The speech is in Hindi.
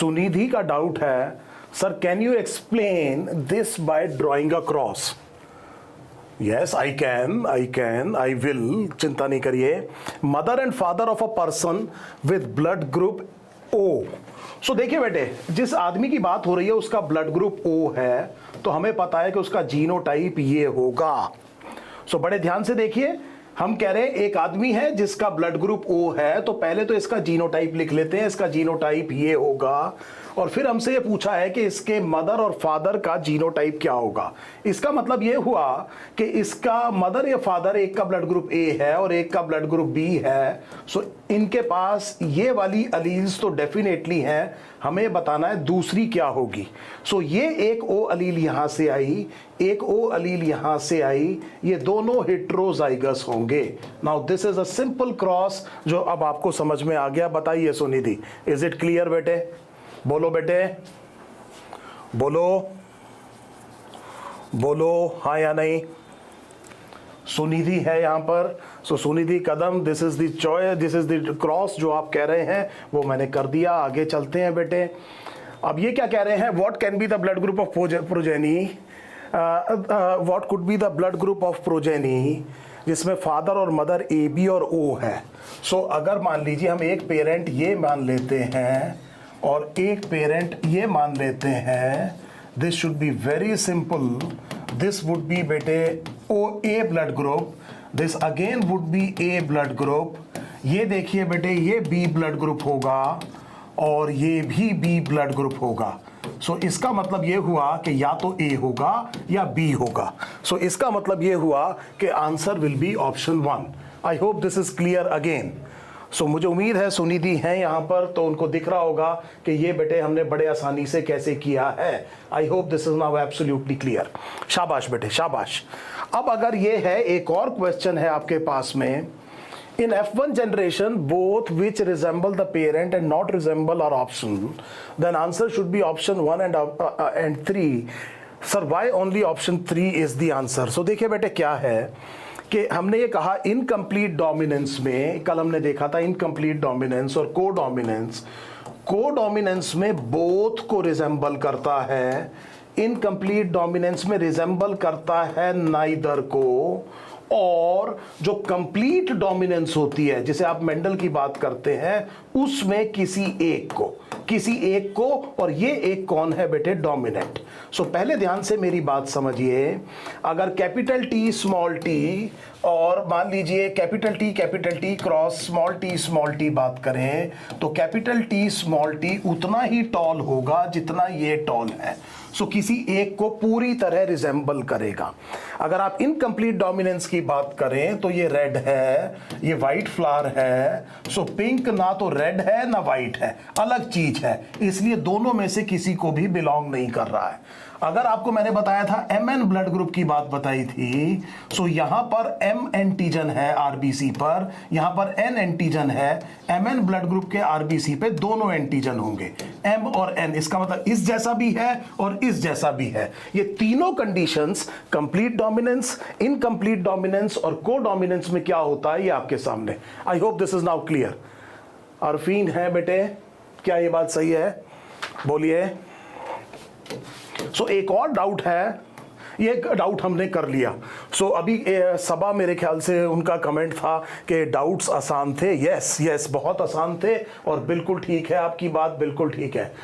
सुनिधि का डाउट है, sir can you explain this by drawing a cross? Yes I can, I will, चिंता नहीं करिए। Mother and father of a person with blood group O. So देखिए बेटे, जिस आदमी की बात हो रही है उसका ब्लड ग्रुप ओ है, तो हमें पता है कि उसका जीनोटाइप ये होगा। सो बड़े ध्यान से देखिए, हम कह रहे हैं एक आदमी है जिसका ब्लड ग्रुप ओ है, तो पहले तो इसका जीनोटाइप लिख लेते हैं, इसका जीनोटाइप ये होगा। और फिर हमसे ये पूछा है कि इसके मदर और फादर का जीनोटाइप क्या होगा। इसका मतलब ये हुआ कि इसका मदर या फादर, एक का ब्लड ग्रुप ए है और एक का ब्लड ग्रुप बी है। सो इनके पास ये वाली अलील्स तो डेफिनेटली हैं, हमें बताना है दूसरी क्या होगी। सो ये एक ओ अलील यहां से आई, एक ओ अलील यहां से आई, ये दोनों हेट्रोजाइगस होंगे। Now this is a simple cross जो अब आपको समझ में आ गया। बताइए सुनिधि, इज इट क्लियर बेटे? बोलो बेटे, बोलो बोलो, हाँ या नहीं? सुनिधि है यहां पर। So Sunidhi Kadam, this is the choice, this is the cross जो आप कह रहे हैं वो मैंने कर दिया। आगे चलते हैं बेटे। अब ये क्या कह रहे हैं, what can be the blood group of progeny, what could be the blood group of progeny जिसमें फादर और मदर ए बी और ओ है। सो अगर मान लीजिए हम एक पेरेंट ये मान लेते हैं और एक पेरेंट ये मान लेते हैं, this should be very simple. This would be बेटे O A blood group, this again would be A blood group. ये देखिए बेटे, ये बी ब्लड ग्रुप होगा और ये भी बी ब्लड ग्रुप होगा। सो इसका मतलब ये हुआ कि या तो ए होगा या बी होगा। सो इसका मतलब ये हुआ कि answer will be option 1। I hope this is clear again. So मुझे उम्मीद है सुनिधि हैं यहाँ पर, तो उनको दिख रहा होगा कि ये बेटे हमने बड़े आसानी से कैसे किया है। आई hope this is now absolutely clear. शाबाश बेटे, शाबाश। अब अगर ये है, एक और क्वेश्चन है आपके पास में, in F1 generation both which resemble the parent and not resemble are option, then answer should be option 1 and 3. Sir, why only option 3 is the answer? So देखिए बेटे क्या है कि हमने ये कहा इनकम्प्लीट डोमिनेंस में, कल हमने देखा था इनकम्प्लीट डोमिनेंस और कोडोमिनेंस। कोडोमिनेंस में बोथ को रिजेंबल करता है, इनकम्प्लीट डोमिनेंस में रिजेंबल करता है नाइदर को। और जो कंप्लीट डोमिनेंस होती है, जिसे आप मेंडल की बात करते हैं, उसमें किसी एक को, और ये एक कौन है बेटे, डोमिनेंट। सो पहले ध्यान से मेरी बात समझिए। अगर कैपिटल टी और मान लीजिए capital T cross small T बात करें, तो कैपिटल टी उतना ही टॉल होगा जितना ये टॉल है। सो किसी एक को पूरी तरह रिजेंबल करेगा। अगर आप इनकम्प्लीट डोमिनेंस की बात करें तो ये रेड है, ये व्हाइट फ्लावर है। सो पिंक ना तो रेड है ना व्हाइट है, अलग चीज है, इसलिए दोनों में से किसी को भी बिलोंग नहीं कर रहा है। अगर आपको मैंने बताया था MN ब्लड ग्रुप की बात बताई थी, सो यहां पर M एंटीजन है आरबीसी पर, यहां पर N एंटीजन है। MN ब्लड ग्रुप के आरबीसी पे दोनों एंटीजन होंगे, M और N। इसका मतलब इस जैसा भी है और इस जैसा भी है। ये तीनों conditions, complete dominance, incomplete dominance और कोडोमिनेंस में क्या होता है ये आपके सामने। आई hope this is now clear. Arfeen है बेटे, क्या ये बात सही है? बोलिए। सो एक और डाउट है, ये डाउट हमने कर लिया। सो अभी सबा मेरे ख्याल से उनका कमेंट था कि डाउट्स आसान थे। यस बहुत आसान थे और बिल्कुल ठीक है, आपकी बात बिल्कुल ठीक है।